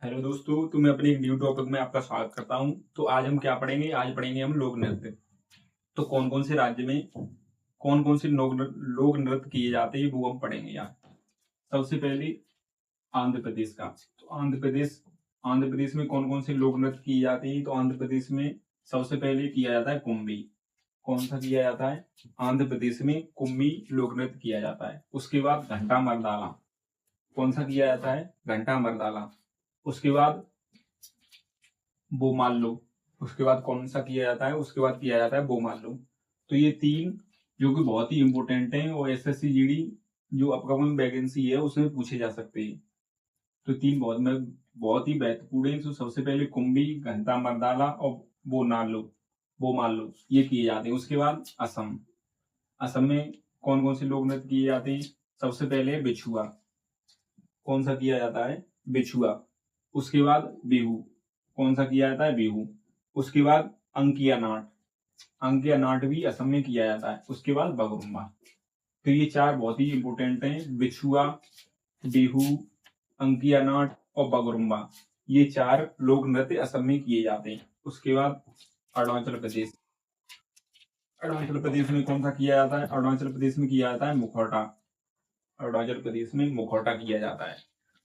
Hello दोस्तों, तो मैं अपने एक न्यू टॉपिक में आपका स्वागत करता हूं। तो आज हम क्या पढ़ेंगे? आज पढ़ेंगे हम लोक नृत्य। तो कौन कौन से राज्य में कौन कौन से लोक नृत्य किए जाते हैं वो हम पढ़ेंगे यार। सबसे पहले आंध्र प्रदेश का। तो आंध्र प्रदेश में कौन कौन से लोक नृत्य किए जाते हैं? तो आंध्र प्रदेश में सबसे पहले किया जाता है कुम्भी। कौन सा किया जाता है? आंध्र प्रदेश में कुम्भी लोक नृत्य किया जाता है। उसके बाद घंटा मर्दाला। कौन सा किया जाता है? घंटा मर्दाला। उसके बाद बोमाल्लो। उसके बाद कौन सा किया जाता है? उसके बाद किया जाता है बोमाल्लो। तो ये तीन जो कि बहुत ही इंपॉर्टेंट हैं और एसएससी जीडी जो अपकमिंग वैकेंसी है उसमें पूछे जा सकते हैं। तो तीन बहुत ही महत्वपूर्ण है। तो सबसे पहले कुंभी, घंटा मर्दाला और बोनालो बोमाल्लो ये किए जाते हैं। उसके बाद असम। असम में कौन कौन से लोक नृत्य किए जाते हैं? सबसे पहले बिछुआ। कौन सा किया जाता है? बिछुआ। उसके बाद बिहू। कौन सा किया जाता है? बिहू। उसके बाद अंकिया नाट। अंकिया नाट भी असम में किया जाता है। उसके बाद बगरुम्बा। तो ये चार बहुत ही इंपोर्टेंट हैं, बिछुआ, बिहू, अंकिया नाट और बगरुम्बा। ये चार लोक नृत्य असम में किए जाते हैं। उसके बाद अरुणाचल प्रदेश। अरुणाचल प्रदेश में कौन सा किया जाता है? अरुणाचल प्रदेश में किया जाता है मुखौटा। अरुणाचल प्रदेश में मुखौटा किया जाता है।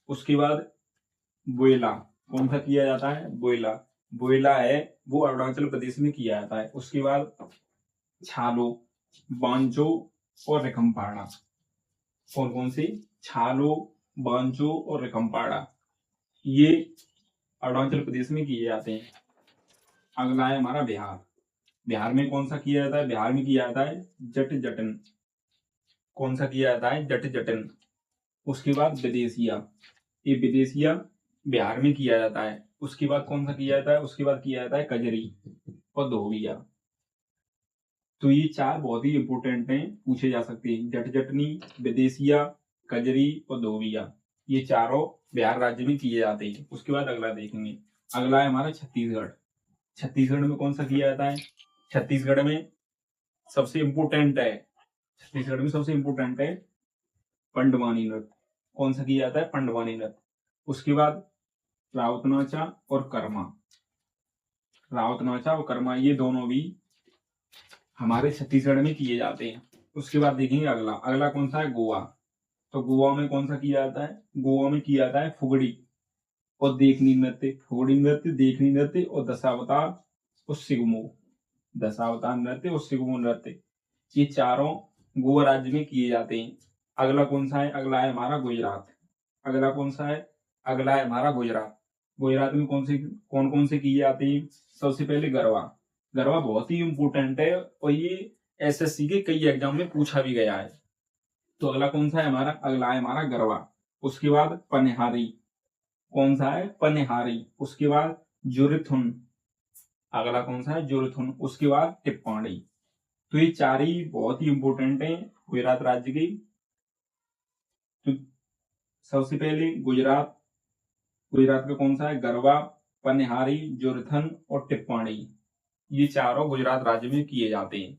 उसके बाद बोयला। कौन सा किया जाता है? बोयला। बोयला है वो अरुणाचल प्रदेश में किया जाता है। उसके बाद छालो, बांचो और रिखमपाड़ा। कौन कौन से? छालो, बांचो और रिखमपाड़ा ये अरुणाचल प्रदेश में किए जाते हैं। अगला है हमारा बिहार। बिहार में कौन सा किया जाता है? बिहार में किया जाता है जट जटन। कौन सा किया जाता है? जट जटन। उसके बाद विदेशिया। ये विदेशिया बिहार में किया जाता है। उसके बाद कौन सा किया जाता है? उसके बाद किया जाता है कजरी और धोबिया। तो ये चार बहुत ही इंपोर्टेंट हैं, पूछे जा सकते हैं। जट जटनी, विदेशिया, कजरी और धोबिया ये चारों बिहार राज्य में किए जाते हैं। उसके बाद अगला देखेंगे। अगला है हमारा छत्तीसगढ़। छत्तीसगढ़ में कौन सा किया जाता है? छत्तीसगढ़ में सबसे इंपोर्टेंट है छत्तीसगढ़ में सबसे इंपोर्टेंट है पंडवानी नृत्य। कौन सा किया जाता है? पंडवानी नृत्य। उसके बाद राउत नाचा और कर्मा। राउत नाचा और कर्मा ये दोनों भी हमारे छत्तीसगढ़ में किए जाते हैं। उसके बाद देखेंगे अगला कौन सा है? गोवा। तो गोवा में कौन सा किया जाता है? गोवा में किया जाता है फुगड़ी और देखनी नृत्य। फुगड़ी नृत्य, देखनी नृत्य और दशावतार और सिगमो। दशावतार नृत्य और सिगमो नृत्य ये चारों गोवा राज्य में किए जाते हैं। अगला कौन सा है? अगला है हमारा गुजरात। अगला कौन सा है? अगला है हमारा गुजरात। गुजरात में कौन कौन से किए जाते हैं? सबसे पहले गरबा। गरबा बहुत ही इंपोर्टेंट है और ये एसएससी के कई एग्जाम में पूछा भी गया है। तो अगला कौन सा है हमारा? अगला है हमारा गरबा। उसके बाद पनिहारी। कौन सा है? पनिहारी। उसके बाद जुरिथुन। अगला कौन सा है? जुरिथुन। उसके बाद टिप्पाणी। तो ये चार ही बहुत ही इंपोर्टेंट है गुजरात राज्य की। तो सबसे पहले गुजरात का कौन सा है? गरबा, पनिहारी, जुरिथन और टिप्पाणी ये चारों गुजरात राज्य में किए जाते हैं।